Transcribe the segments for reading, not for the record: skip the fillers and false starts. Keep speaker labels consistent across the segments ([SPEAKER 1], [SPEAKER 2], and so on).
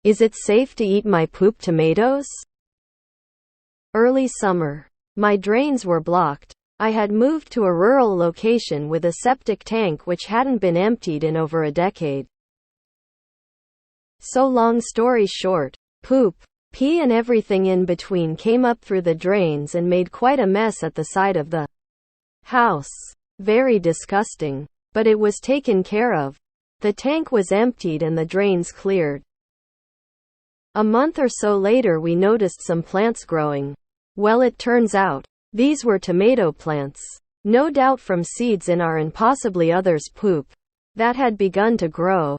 [SPEAKER 1] Is it safe to eat my poop tomatoes? Early summer. My drains were blocked. I had moved to a rural location with a septic tank which hadn't been emptied in over a decade. So long story short, poop, pee and everything in between came up through the drains and made quite a mess at the side of the house. Very disgusting. But it was taken care of. The tank was emptied and the drains cleared. A month or so later we noticed some plants growing. Well, it turns out, these were tomato plants. No doubt from seeds in our and possibly others' poop that had begun to grow.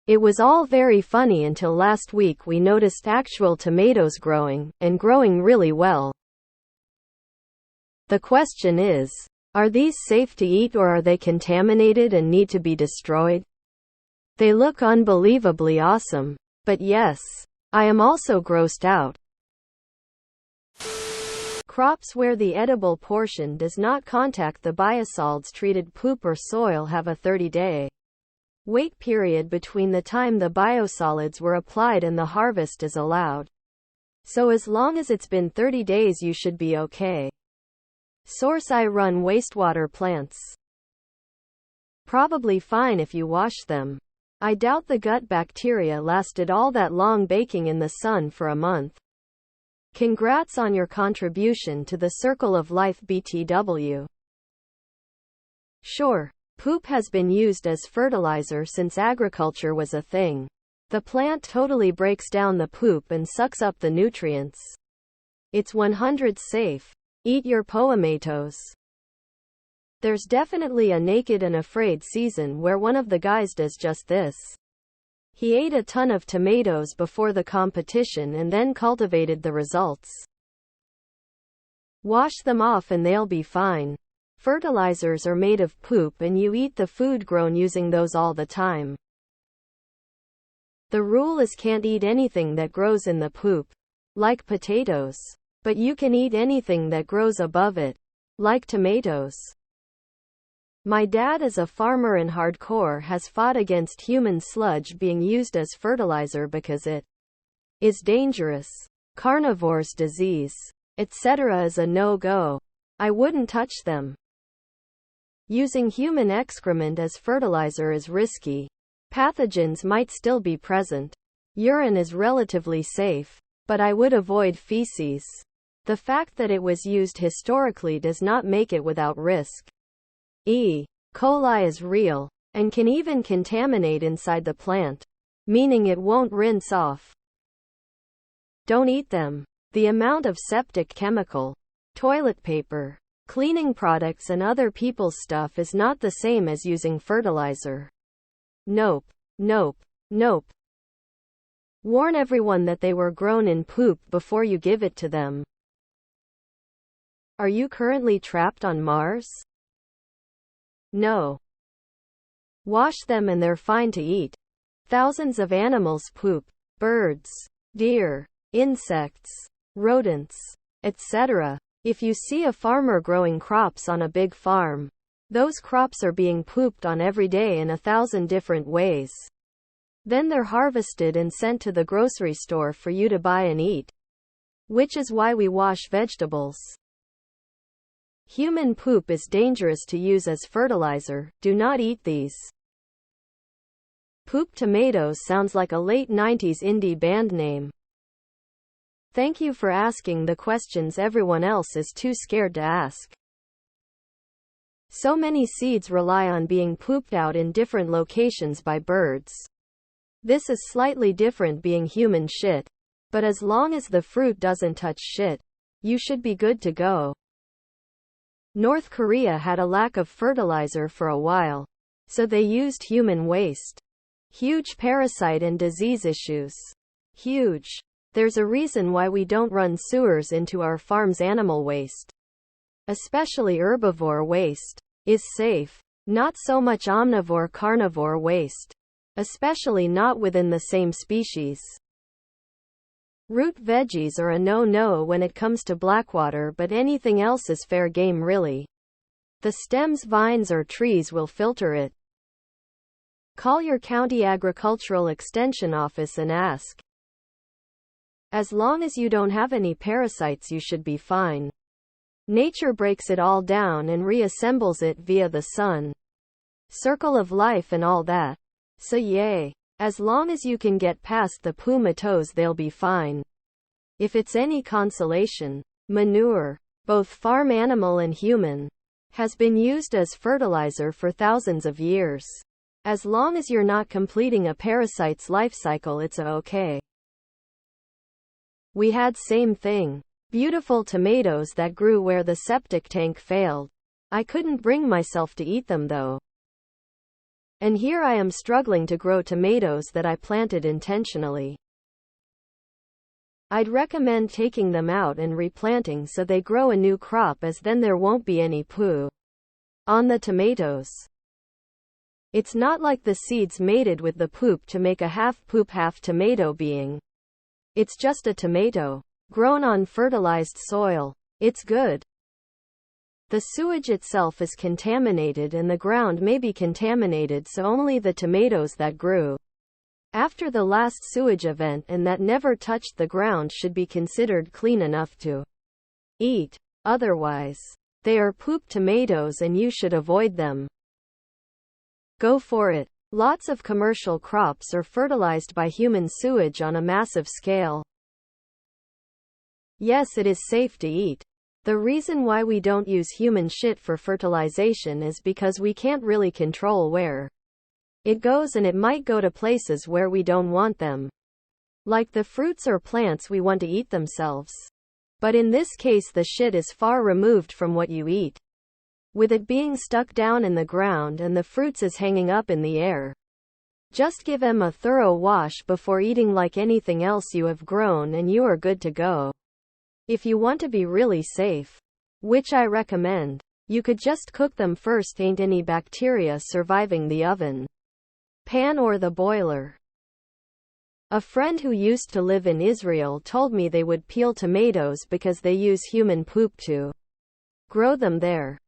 [SPEAKER 1] It was all very funny until last week we noticed actual tomatoes growing, and growing really well. The question is, are these safe to eat or are they contaminated and need to be destroyed? They look unbelievably awesome. But yes, I am also grossed out. Crops where the edible portion does not contact the biosolids treated poop or soil have a 30-day wait period between the time the biosolids were applied and the harvest is allowed. So as long as it's been 30 days you should be okay. Source: I run wastewater plants. Probably fine if you wash them. I doubt the gut bacteria lasted all that long baking in the sun for a month. Congrats on your contribution to the Circle of Life BTW. Sure, poop has been used as fertilizer since agriculture was a thing. The plant totally breaks down the poop and sucks up the nutrients. It's 100% safe. Eat your tomatoes. There's definitely a naked and afraid season where one of the guys does just this. He ate a ton of tomatoes before the competition and then cultivated the results. Wash them off and they'll be fine. Fertilizers are made of poop and you eat the food grown using those all the time. The rule is can't eat anything that grows in the poop, like potatoes. But you can eat anything that grows above it, like tomatoes. My dad is a farmer and hardcore has fought against human sludge being used as fertilizer because it is dangerous. Carnivores, disease, etc. is a no-go. I wouldn't touch them. Using human excrement as fertilizer is risky. Pathogens might still be present. Urine is relatively safe, but I would avoid feces. The fact that it was used historically does not make it without risk. E. coli is real, and can even contaminate inside the plant, meaning it won't rinse off. Don't eat them. The amount of septic chemical, toilet paper, cleaning products and other people's stuff is not the same as using fertilizer. Nope, nope, nope. Warn everyone that they were grown in poop before you give it to them. Are you currently trapped on Mars? No. Wash them and they're fine to eat. Thousands of animals poop. Birds, deer, insects, rodents, etc. If you see a farmer growing crops on a big farm, those crops are being pooped on every day in 1,000 different ways. Then they're harvested and sent to the grocery store for you to buy and eat. Which is why we wash vegetables. Human poop is dangerous to use as fertilizer. Do not eat these. Poop tomatoes sounds like a late 90s indie band name. Thank you for asking the questions everyone else is too scared to ask. So many seeds rely on being pooped out in different locations by birds. This is slightly different being human shit. But as long as the fruit doesn't touch shit, you should be good to go. North Korea had a lack of fertilizer for a while, so they used human waste. Huge parasite and disease issues. Huge. There's a reason why we don't run sewers into our farm's animal waste. Especially herbivore waste is safe. Not so much omnivore carnivore waste. Especially not within the same species. Root veggies are a no-no when it comes to Blackwater, but anything else is fair game really. The stems, vines or trees will filter it. Call your county agricultural extension office and ask. As long as you don't have any parasites, you should be fine. Nature breaks it all down and reassembles it via the sun. Circle of life and all that. So yay. As long as you can get past the poo-matos, they'll be fine. If it's any consolation, manure, both farm animal and human, has been used as fertilizer for thousands of years. As long as you're not completing a parasite's life cycle, it's okay. We had same thing. Beautiful tomatoes that grew where the septic tank failed. I couldn't bring myself to eat them though. And here I am struggling to grow tomatoes that I planted intentionally. I'd recommend taking them out and replanting so they grow a new crop, as then there won't be any poo on the tomatoes. It's not like the seeds mated with the poop to make a half poop half tomato being. It's just a tomato, grown on fertilized soil. It's good. The sewage itself is contaminated and the ground may be contaminated, so only the tomatoes that grew after the last sewage event and that never touched the ground should be considered clean enough to eat. Otherwise, they are poop tomatoes and you should avoid them. Go for it. Lots of commercial crops are fertilized by human sewage on a massive scale. Yes, it is safe to eat. The reason why we don't use human shit for fertilization is because we can't really control where it goes, and it might go to places where we don't want them. Like the fruits or plants we want to eat themselves. But in this case the shit is far removed from what you eat, with it being stuck down in the ground and the fruits is hanging up in the air. Just give them a thorough wash before eating like anything else you have grown and you are good to go. If you want to be really safe, which I recommend, you could just cook them first. Ain't any bacteria surviving the oven, pan or the boiler. A friend who used to live in Israel told me they would peel tomatoes because they use human poop to grow them there.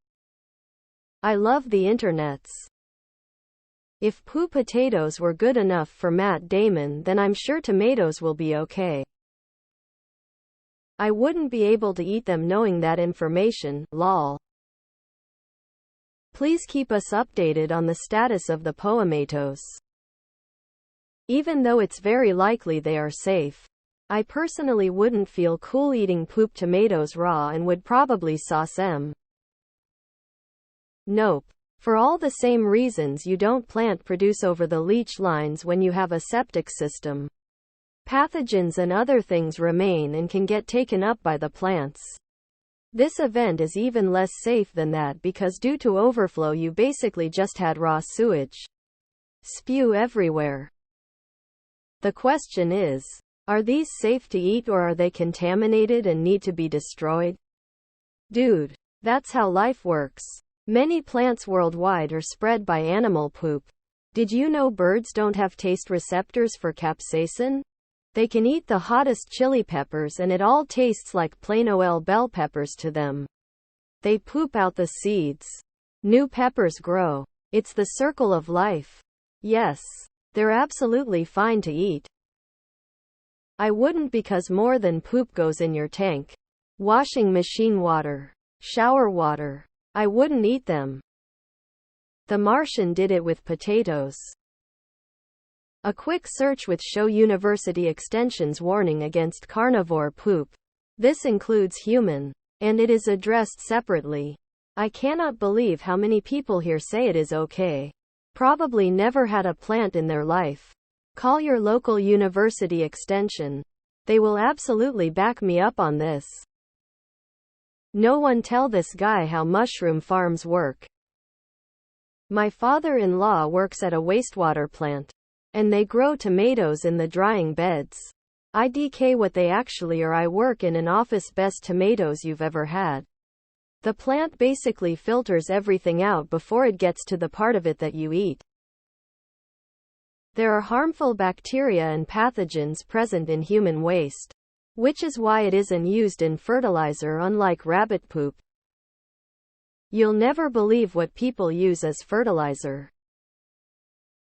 [SPEAKER 1] I love the internets. If poo potatoes were good enough for Matt Damon, then I'm sure tomatoes will be okay. I wouldn't be able to eat them knowing that information, lol. Please keep us updated on the status of the poematos. Even though it's very likely they are safe, I personally wouldn't feel cool eating poop tomatoes raw and would probably sauce them. Nope. For all the same reasons you don't plant produce over the leach lines when you have a septic system. Pathogens and other things remain and can get taken up by the plants. This event is even less safe than that because due to overflow you basically just had raw sewage spew everywhere. The question is, are these safe to eat or are they contaminated and need to be destroyed? Dude, that's how life works. Many plants worldwide are spread by animal poop. Did you know birds don't have taste receptors for capsaicin? They can eat the hottest chili peppers and it all tastes like plain old bell peppers to them. They poop out the seeds. New peppers grow. It's the circle of life. Yes, they're absolutely fine to eat. I wouldn't, because more than poop goes in your tank. Washing machine water, shower water. I wouldn't eat them. The Martian did it with potatoes. A quick search with show University Extension's warning against carnivore poop. This includes human, and it is addressed separately. I cannot believe how many people here say it is okay. Probably never had a plant in their life. Call your local University Extension. They will absolutely back me up on this. No one tell this guy how mushroom farms work. My father-in-law works at a wastewater plant. And they grow tomatoes in the drying beds. IDK what they actually are. I work in an office. Best tomatoes you've ever had. The plant basically filters everything out before it gets to the part of it that you eat. There are harmful bacteria and pathogens present in human waste, which is why it isn't used in fertilizer, unlike rabbit poop. You'll never believe what people use as fertilizer.